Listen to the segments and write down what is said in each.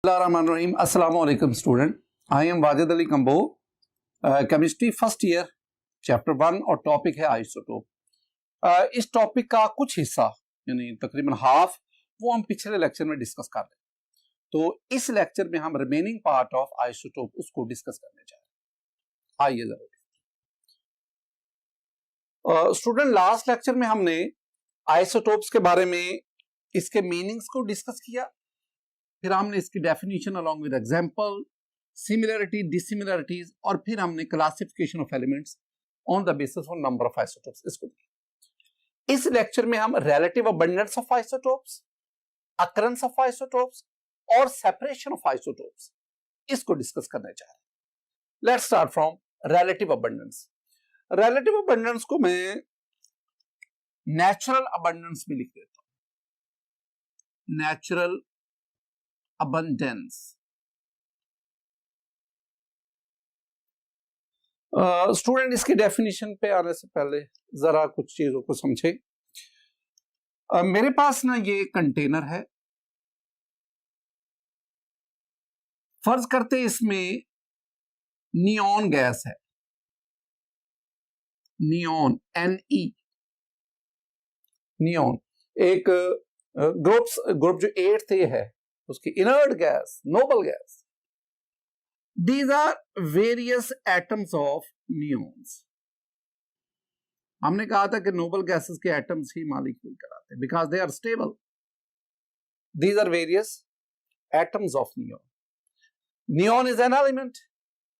अस्सलाम वालेकुम student, I am Wajid Ali combo, chemistry first year, chapter 1 और टॉपिक है आइसोटोप। इस टॉपिक का कुछ हिस्सा यानी तकरीबन हाफ वो हम पिछले लेक्चर में डिस्कस कर रहे हैं, तो इस लेक्चर में हम रिमेनिंग पार्ट ऑफ आइसोटोप उसको डिस्कस करने जा रहे हैं। आइए जरूर स्टूडेंट, लास्ट लेक्चर में हमने आइसोटोप्स के बारे में इसके मीनिंग्स को डिस्कस किया, फिर हमने इसकी definition along with example, similarity, dissimilarities, और फिर हमने classification of elements on the basis of number of isotopes इसको देखा। इस लेक्चर में हम relative abundance of isotopes, occurrence of isotopes और सेपरेशन ऑफ आइसोटोप्स इसको डिस्कस करने जा रहे हैं। Let's start from relative abundance. Relative abundance को मैं नेचुरल अबंडेंस में लिख देता हूं, नेचुरल abundance। स्टूडेंट इसकी डेफिनेशन पे आने से पहले जरा कुछ चीजों को समझे। मेरे पास ना ये कंटेनर है, फर्ज करते इसमें नियॉन गैस है, नियॉन NE, नियॉन एक ग्रुप जो 8th है उसकी inert gas, noble gas. These are various atoms of neons। हमने कहा था कि नोबल गैसेस के एटम्स ही मॉलिक्यूल कहलाते हैं because they are stable. These are various atoms of neon। Neon is an element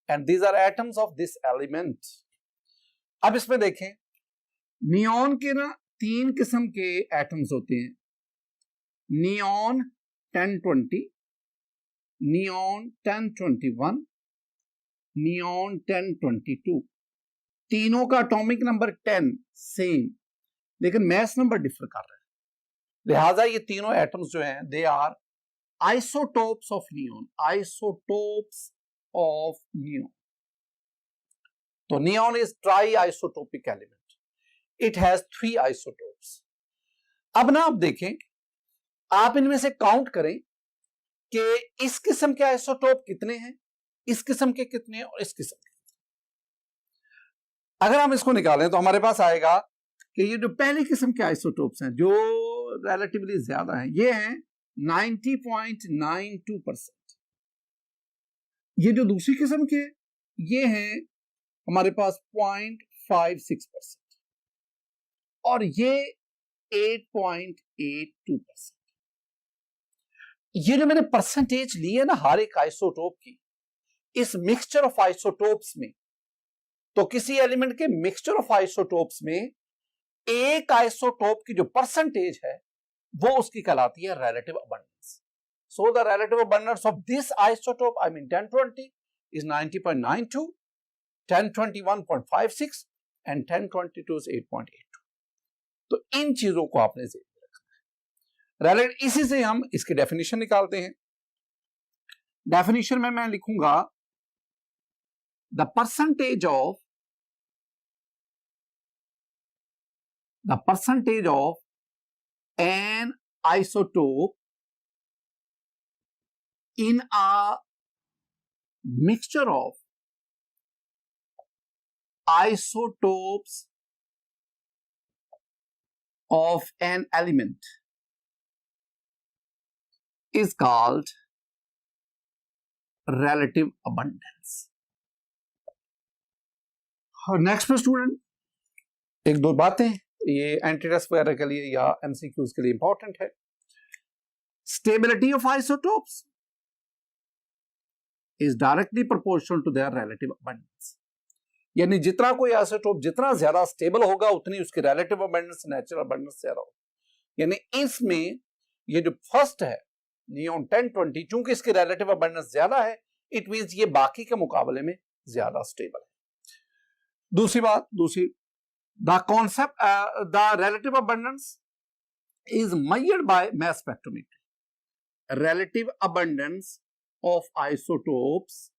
and these are atoms of this element। अब इसमें देखें, नियॉन के ना 3 किस्म के एटम्स होते हैं, नियॉन 1020, नियॉन 1021, नियॉन 1022। तीनों का एटॉमिक नंबर 10 सेम, लेकिन मैस नंबर डिफर कर रहा है, लिहाजा ये तीनों एटम्स जो हैं they are isotopes of neon, isotopes of neon. तो neon is triisotopic element, it has 3 isotopes. अब ना आप देखें, आप इनमें से काउंट करें कि इस किस्म के आइसोटोप कितने हैं, इस किस्म के कितने हैं और इस किस्म के। अगर हम इसको निकालें तो हमारे पास आएगा कि ये जो पहली किस्म के आइसोटोप्स हैं जो रिलेटिवली ज्यादा हैं, ये हैं 90.92%। ये जो दूसरी किस्म के ये हैं हमारे पास 0.56% और ये 8.82%। ये जो मैंने परसेंटेज ली है ना हर एक आइसोटोप की, इस मिक्सचर ऑफ आइसोटोप्स में, तो किसी एलिमेंट के मिक्सचर ऑफ आइसोटोप्स में एक आइसोटोप की जो परसेंटेज है वो उसकी कहलाती है relative abundance. So the relative abundance of this isotope, I mean 1020, is 90.92, 1021.56 and 1022 is 8.82। तो इन चीजों को आपने इसी से हम इसकी डेफिनेशन निकालते हैं। डेफिनेशन में मैं लिखूंगा the percentage of N isotope in a mixture of isotopes of an element is called relative abundance। Next student, एक दो बातें ये एंटीटेस्ट वगैरह के लिए या एमसीक्यूज के लिए इंपॉर्टेंट है। Stability of isotopes is directly proportional to their relative abundance, यानी जितना कोई आइसोटोप जितना ज्यादा स्टेबल होगा उतनी उसकी रिलेटिव अबंडेंस, नेचुरल अबंडेंस ज्यादा होगा। यानी इसमें ये जो फर्स्ट है नियॉन 1020, चूंकि इसकी रिलेटिव अबंडेंस ज्यादा है, इट मींस ये बाकी के मुकाबले में ज्यादा स्टेबल है। दूसरी the concept, the relative abundance is measured by mass spectrometry. Relative abundance of isotopes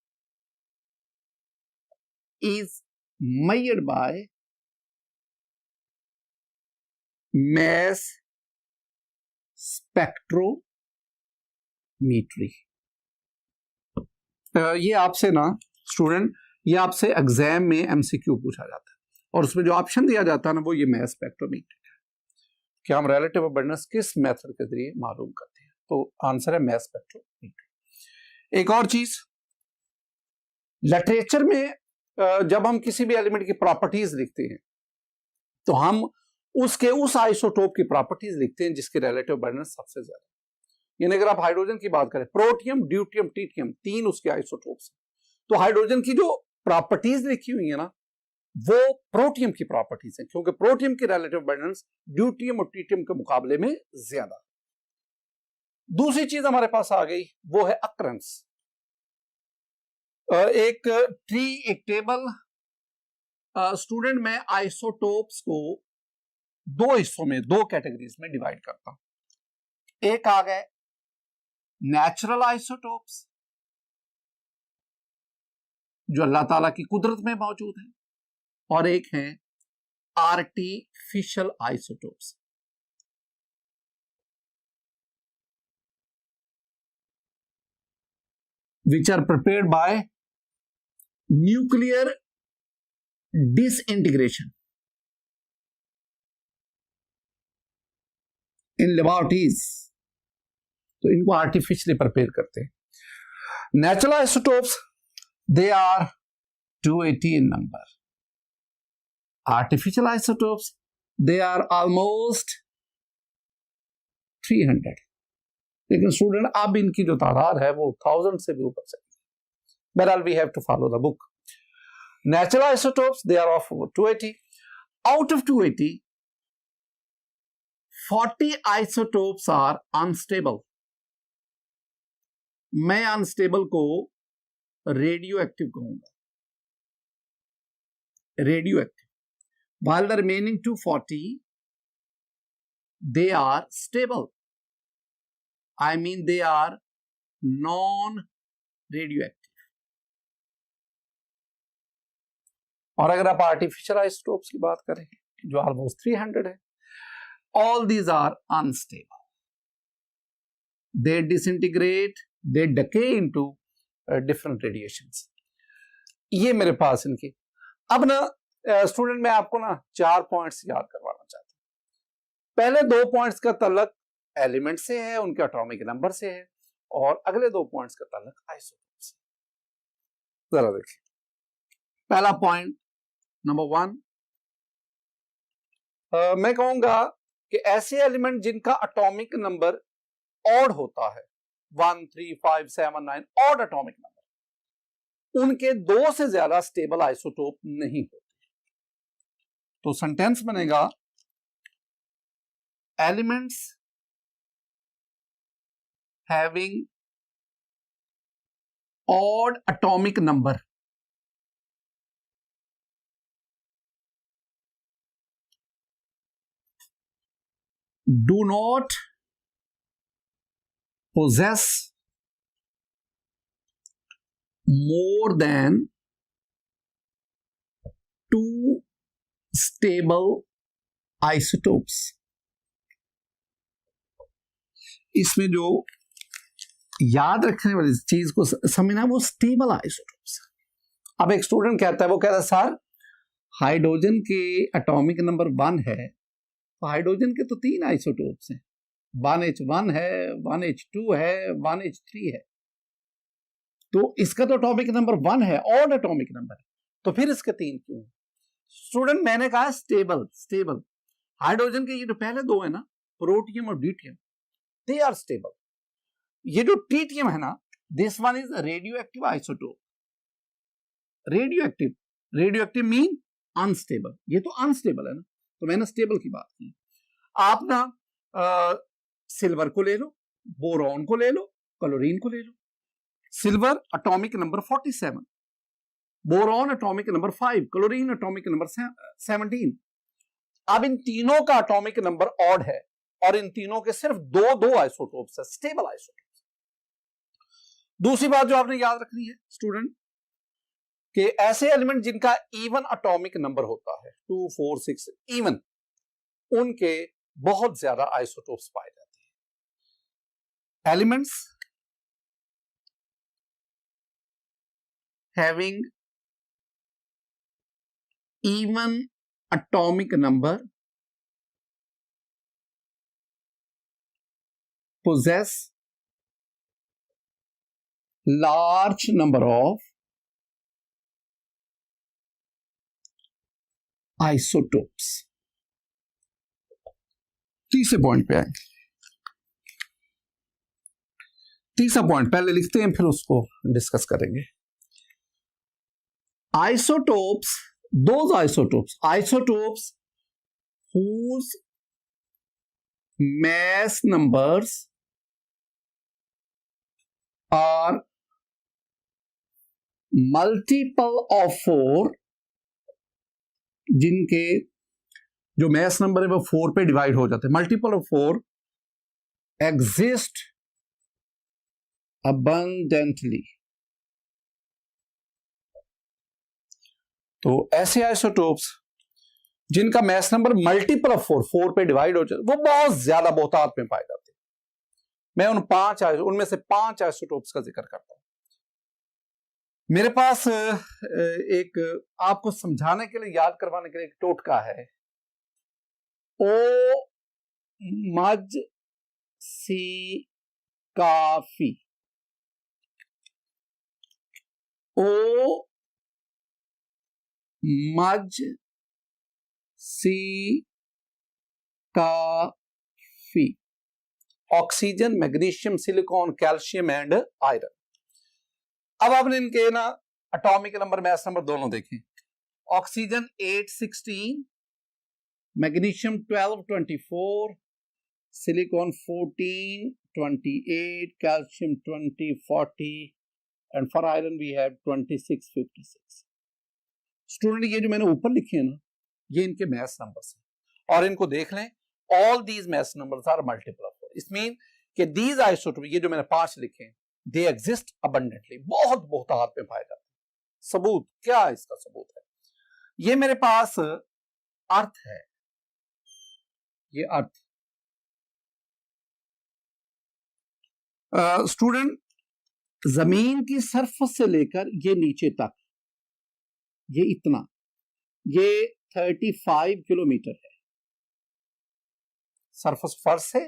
is measured by mass spectrometry। ये आपसे ना स्टूडेंट, ये आपसे एग्जाम में एमसीक्यू पूछा जाता है और उसमें जो ऑप्शन दिया जाता है ना वो ये मास स्पेक्ट्रोमीटर है कि हम रिलेटिव अबंडेंस किस मेथड के जरिए मालूम करते हैं। तो आंसर है मास स्पेक्ट्रोमीटर। एक और चीज, लिटरेचर में जब हम किसी भी एलिमेंट की प्रॉपर्टीज लिखते हैं तो हम उसके उस आइसोटोप की प्रॉपर्टीज लिखते हैं जिसकी रिलेटिव अबंडेंस सबसे ज्यादा। यानी अगर आप हाइड्रोजन की बात करें, प्रोटियम, ड्यूटियम, ट्रीटियम, तीन उसके आइसोटोप्स, तो हाइड्रोजन की जो प्रॉपर्टीज लिखी हुई है ना वो प्रोटियम की प्रॉपर्टीज है, क्योंकि प्रोटियम की रिलेटिव अबंडेंस ड्यूटियम और ट्रीटियम के मुकाबले में ज्यादा। दूसरी चीज हमारे पास आ गई वो है अकरेंस। एक टेबल स्टूडेंट में आइसोटोप्स को दो हिस्सों में, दो कैटेगरीज में डिवाइड करता हूं। एक आ गए नेचुरल आइसोटोप्स जो अल्लाह ताला की कुदरत में मौजूद है, और एक है artificial isotopes. which are prepared by nuclear disintegration in laboratories। तो इनको आर्टिफिशियली प्रिपेयर करते हैं। Natural isotopes they are 280 in number। Artificial isotopes they are almost 300। लेकिन स्टूडेंट अब इनकी जो तादाद है वो 1000 से भी ऊपर से। बहरहाल we have to follow the book. Natural isotopes they are of 280। Out of 280 40 isotopes are unstable. मैं अनस्टेबल को रेडियो एक्टिव कहूंगा, radioactive. while the remaining 240 they are stable, I mean they are non radioactive। और अगर आप artificial isotopes की बात करें जो ऑलमोस्ट 300 है, all these are unstable, they disintegrate, they decay into different radiations। ये मेरे पास इनकी। अब ना स्टूडेंट मैं आपको ना 4 पॉइंट्स याद करवाना चाहता हूं। पहले 2 पॉइंट्स का ताल्लुक एलिमेंट से है, उनके एटॉमिक नंबर से है, और अगले 2 पॉइंट्स का ताल्लुक आइसोटोप से। जरा देखिए, पहला पॉइंट नंबर 1, मैं कहूंगा कि ऐसे एलिमेंट जिनका एटॉमिक नंबर ऑड होता है, 1 3 5 7 9 ऑड एटॉमिक नंबर, उनके 2 से ज्यादा स्टेबल आइसोटोप नहीं होते। तो सेंटेंस बनेगा elements having odd atomic number do not possess more than 2 stable isotopes। इसमें जो याद रखने वाली चीज को समझना, वो स्टेबल आइसोटोप्स। अब एक स्टूडेंट कहता है, वो कहता है सर हाइड्रोजन के एटॉमिक नंबर 1 है, तो हाइड्रोजन के तो 3 आइसोटोप्स हैं, 1H1 है, 1H2 है, 1H3 है, तो इसका तो एटॉमिक नंबर 1 है, ऑड एटॉमिक नंबर है, तो फिर इसके 3 क्यों? स्टूडेंट मैंने कहा स्टेबल। स्टेबल हाइड्रोजन के ये जो पहले 2 है ना, प्रोटियम और ड्यूटियम, दे आर स्टेबल। ये जो ट्रीटियम है ना, this one is radio active isotope. Radio active, radio active mean unstable, ये तो अनस्टेबल है ना, तो मैंने स्टेबल की बात की। आप ना सिल्वर को ले लो, बोरॉन को ले लो, क्लोरीन को ले लो। Silver atomic number 47, boron atomic number 5, chlorine atomic number 17। अब इन तीनों का एटॉमिक नंबर ऑड है और इन तीनों के सिर्फ 2 आइसोटोप्स है, स्टेबल आइसोटोप्स। दूसरी बात जो आपने याद रखनी है स्टूडेंट, कि ऐसे एलिमेंट जिनका इवन एटॉमिक नंबर होता है 2 4 6 इवन, उनके बहुत ज्यादा आइसोटोप्स पाए जाते हैं। Elements having even atomic number possess large number of isotopes. तीसरे पॉइंट पे आए। तीसरा पॉइंट पहले लिखते हैं, फिर उसको डिस्कस करेंगे। Isotopes, those isotopes whose mass numbers are multiple of 4, जिनके जो मैस नंबर है वो 4 पे डिवाइड हो जाते हैं, मल्टीपल ऑफ 4 एग्जिस्ट abundantly। तो ऐसे आइसोटोप्स जिनका मैस नंबर मल्टीपल ऑफ 4 पे डिवाइड हो जाए, वो बहुत ज्यादा बहुतायत में पाए जाते हैं। मैं उनमें से 5 आइसोटोप्स का जिक्र करता हूं। मेरे पास एक आपको समझाने के लिए, याद करवाने के लिए एक टोटका है। ओ मज सी काफी, ओ मज सी काफी, oxygen, magnesium, silicon, calcium and iron. अब आपने इनके ना एटॉमिक नंबर, मैस नंबर दोनों देखें। Oxygen 816, magnesium 1224, silicon 1428, calcium 2040 and for iron we have 2656। Student ये जो मैंने ऊपर लिखे हैं ना, ये इनके मैस नंबर्स हैं और इनको देख लें। All these mass numbers are multiple of 4। It mean कि दीज आइसोटोप, ये जो मैंने 5 लिखे हैं, दे एग्जिस्ट अबंडेंटली, बहुत बहुतायत में पाए जाते हैं। सबूत क्या है? इसका सबूत है, ये मेरे पास अर्थ है, ये अर्थ। स्टूडेंट, जमीन की सरफेस से लेकर ये नीचे तक, ये इतना, ये 35 किलोमीटर है। सरफेस फर्श से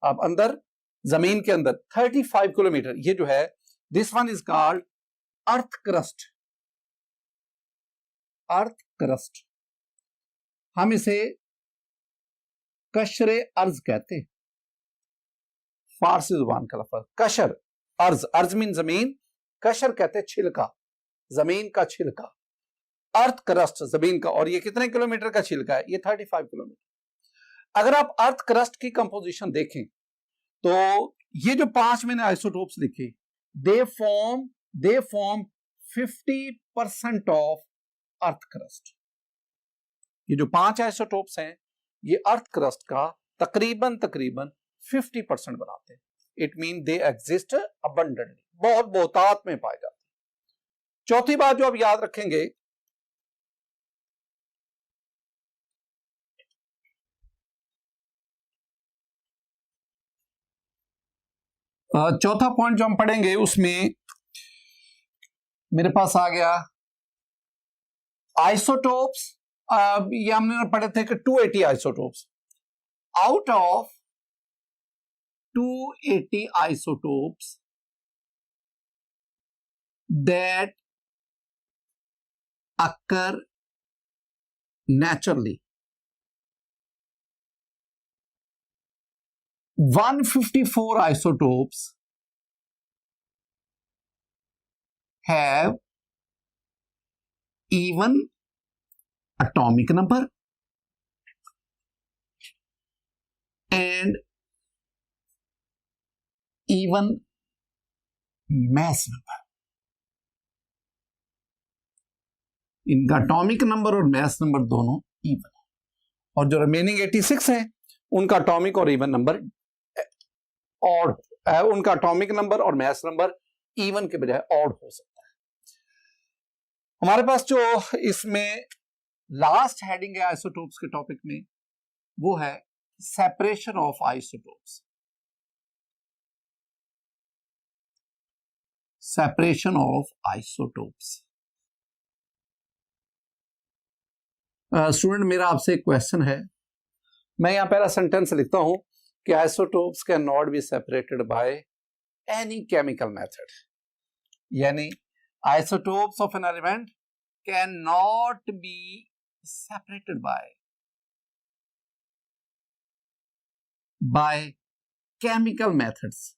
अब अंदर, जमीन के अंदर 35 किलोमीटर ये जो है, this one is called earth crust. Earth crust, हम इसे कशरे अर्ज कहते हैं। फारसी जुबान का लफ्ज कशर, अर्ज, अर्ज मीन जमीन, कशर कहते हैं छिलका, जमीन का छिलका। अर्थ क्रस्ट जमीन का, और ये कितने किलोमीटर का छिलका है? ये 35 किलोमीटर। अगर आप अर्थ क्रस्ट की कंपोजिशन देखें तो ये जो 5 मैंने आइसोटोप्स लिखे, they form 50% of earth crust. ये जो 5 आइसोटोप्स हैं, ये अर्थ क्रस्ट का तकरीबन 50% बनाते हैं। It mean they exist abundantly, बहुत बहुतायत में पाए जाते हैं। चौथी बात जो आप याद रखेंगे, चौथा पॉइंट जो हम पढ़ेंगे उसमें मेरे पास आ गया आइसोटोप्स। ये हमने पढ़े थे कि 280 isotopes. Out of 280 isotopes that occur naturally, 154 isotopes have even atomic number and even mass number. इनका एटॉमिक नंबर और मैस नंबर दोनों इवन है, और जो रिमेनिंग 86 है उनका एटॉमिक और इवन नंबर ऑड, उनका एटॉमिक नंबर और मैस नंबर इवन के बजाय ऑड हो सकता है। हमारे पास जो इसमें लास्ट हेडिंग है आइसोटोप्स के टॉपिक में, वो है separation of isotopes. Separation of isotopes, student मेरा आपसे एक क्वेश्चन है, मैं यहाँ पहला सेंटेंस लिखता हूं कि isotopes can not be separated by any chemical method, यानी isotopes of an element can not be separated by chemical methods,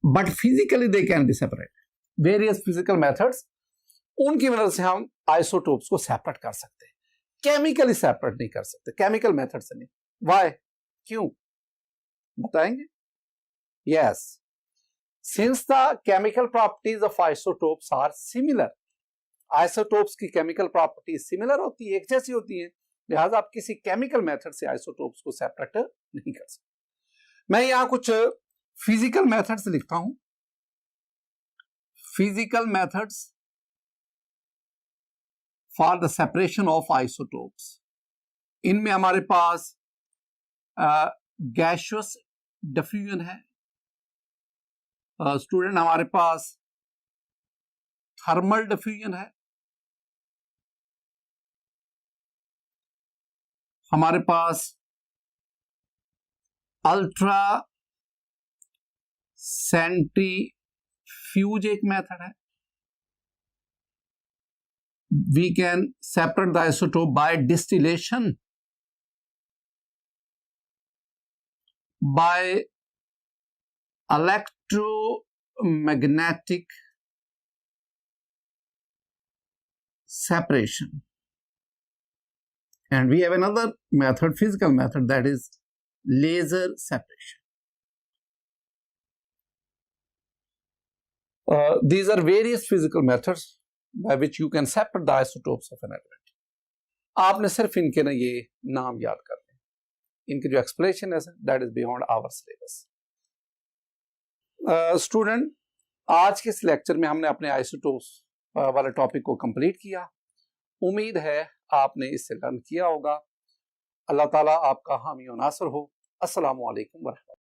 but physically they can be separated. Various physical methods, उनकी मदद से हम आइसोटोप्स को separate कर सकते हैं, chemically separate नहीं कर सकते, केमिकल मेथड से नहीं। वाई, क्यों, बताएंगे? Yes, since the chemical properties of isotopes are similar, isotopes की केमिकल प्रॉपर्टीज सिमिलर होती है, एक जैसी होती है, लिहाजा आप किसी केमिकल मेथड से आइसोटोप्स को सेपरेट नहीं कर सकते। मैं यहां कुछ फिजिकल मेथड्स लिखता हूं, physical methods for the separation of isotopes. इनमें हमारे पास गैसियस डिफ्यूजन है, स्टूडेंट हमारे पास थर्मल डिफ्यूजन है, हमारे पास अल्ट्रा सेंट्रीफ्यूज एक मेथड है। We can separate the isotope by distillation, by electromagnetic separation, and we have another method, physical method, that is laser separation. These are various physical methods by which you can separate the isotopes of an element. आपने सिर्फ इनके ना ये नाम याद करने, इनकी जो एक्सप्लेनेशन है that is beyond our syllabus. Student, आज के इस लेक्चर में हमने अपने आइसोटोप्स वाले टॉपिक को कंप्लीट किया। उम्मीद है आपने इससे लर्न किया होगा। अल्लाह ताला आपका हामी और नासर हो। अस्सलामु अलैकुम व रहमतुल्लाह।